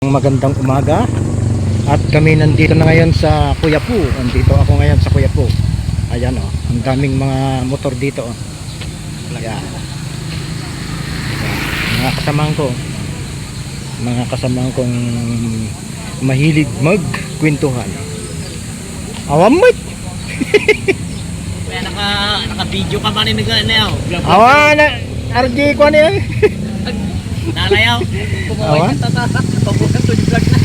Magandang umaga. At kami nandito na ngayon sa Kuyapu. Nandito ako ngayon sa Kuyapu. Ayan oh, ang daming mga motor dito oh. Ayan. Mga kasamahan ko. Mga kasamahan kong mahilig magkwentuhan. Awamit. Kaya naka-video ka man na yaw. Awan na RJ ko niya. Nalayaw. Awan. Pabukan to di vlog na.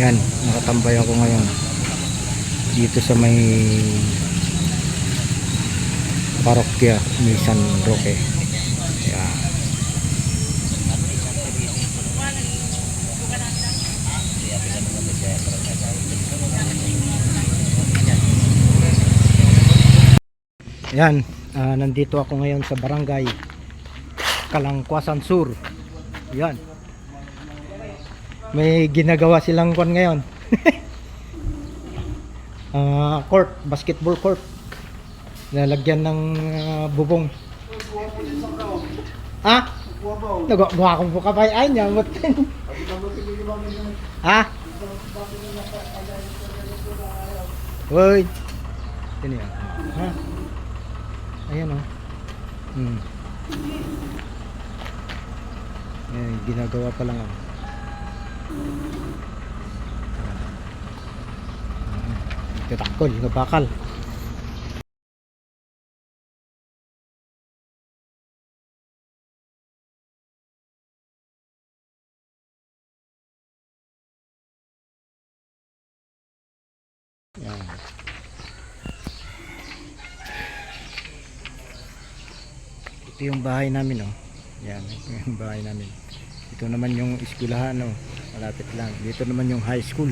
Yan, nakatambay ako ngayon dito sa may parokya ni San Roque. Yan. Yan, nandito ako ngayon sa barangay Kalangkwasan Sur. Yan. May ginagawa silang kwan ngayon. Court, basketball court. Lalagyan ng bubong. Ha? Nagawa kong bukabay ay niya. Ha? Uy. Yan yan. Ha? Ayan o. Ayan, ginagawa pa lang ako. Tatakol, bakal. Yan. Ito yung bahay namin oh. Yan, ito yung bahay namin. Ito naman yung eskwelahan oh. Malapit lang. Dito naman yung high school.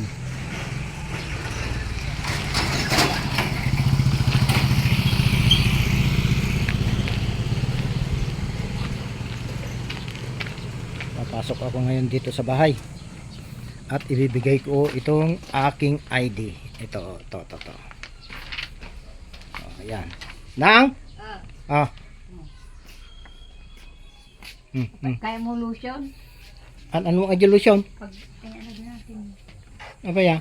Papasok ako ngayon dito sa bahay. At ibibigay ko itong aking ID. Ito, to. Oh, ayan. Nang? Kaya mo lotion? Anong adjolution? Pag kaya natin. Apa ya?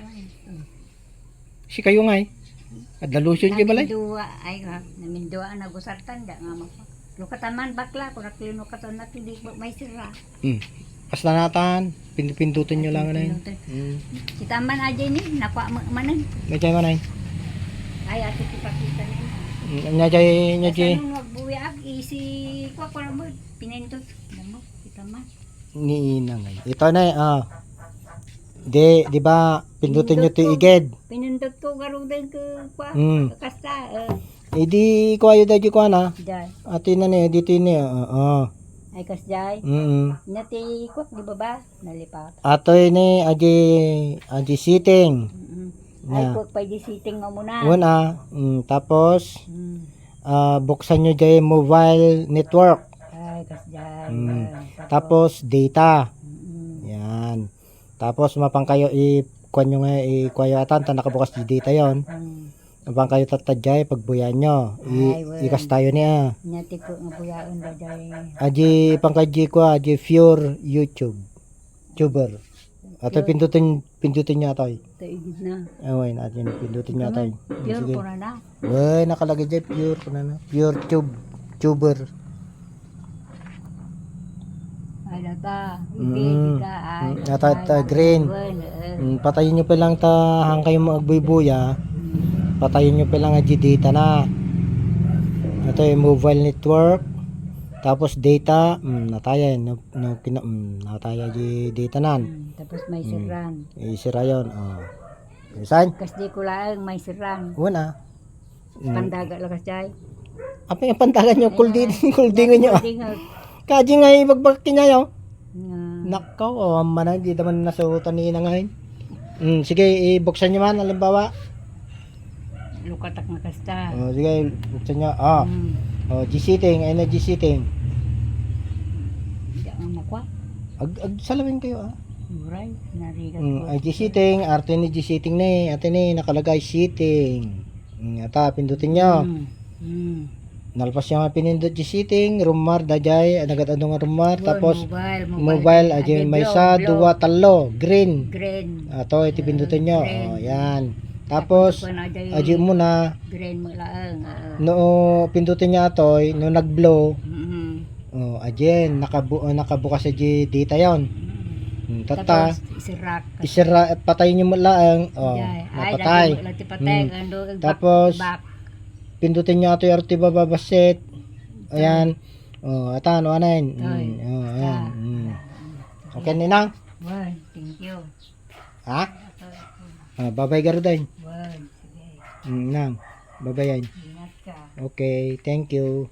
Si kayo nga eh. Adlusion kayo balay? Namindua, ay ha. Namindua na gusartan, da nga mo. Lukataman bakla, kung naklino ka to natin, di may sira. Basta natan, pindutin nyo lang na yun. Si Taman aja ni, nakuha manan. May chay manay. Ay, ate ipakita na yun. Nya chay. Kasi nung magbuyag, isi kuha ko lang mo, pinindot. Alam mo, si Taman. Ni ina ngay. Ito na di ba pindutin nyo ito iged? Pinindot ko, garudan ko, kuha, kasta. Di ko ayo dahil ko na. Dahil. Ati na niya, dito niya. Ay, kasjay. Nati kuha, di ba ba? Nalipat. Ato ni aji sitting. Ay, kuha pa di sitting mo muna. Una, tapos buksan nyo dyan mobile network. Ay, kasjay. Tapos data. Yan. Tapos mapang kayo ikuan nyo nga ikuayo atan nakabukas di data yon. Mapang kayo tatadjay pagbuyan nyo. Ikas tayo niya. Nyati ko nga buyaon ba jay. Aji pangkaji ko aji pure YouTube. Tuber. Ato pindutin niya atoy. Taigid na. Away natin pindutin niya atoy. Pure ko na. Wey nakalagay dyan pure ko na. Pure tuber. Ay data. Ibig ka ay. Ata green. Patayin nyo pa lang ta hang kayo magbubuya. Patayin nyo pa lang aji data na. Ito yung mobile network. Tapos data, nataya nataya di data nan. Tapos may siran. Isira yun. Saan? Kasi ko lang may siran. Wala. Pandaga lang kasi. Apa yung pantagan nyo? Kuldingan nyo. Kaji nga ibagbaki niya yun. Nakaw, mana, di naman nasutan ni ina ngayon. Sige, ibuksan nyo man, halimbawa. Lukatak nga kasta. Sige, buksan nyo. G-sitting, ayun na G-sitting. Hindi nga makwa. Salamin kayo Muray, narigat ko. Ay G-sitting, arte ni G-sitting na ate ni nakalagay sitting. Ata, pindutin nyo. Hmm. Nalpas yung pinindot yung setting, rumar, dajay, nagatado nga rumar, tapos Mobile. mobile, adyan may sa, duwa, talo, green. Green. Ato, iti pindutin nyo. Green. Yan. Tapos, adyan mo na, Green mo laang. no, pindutin niya atoy, no nag-blow, Mm-hmm. adyan, nakabukas sa data yon. Tata, Tapos isirak. isira, patayin nyo mo lang, napatay. Tapos, pindutin nyo ito yung RT bababasit. Ayan. Ata, ano anan. Ayan. Okay, Ninang? Well, thank you. Ha? Babay garuday. Well, sige. Nang. Babayan. Ingat ka. Okay, thank you.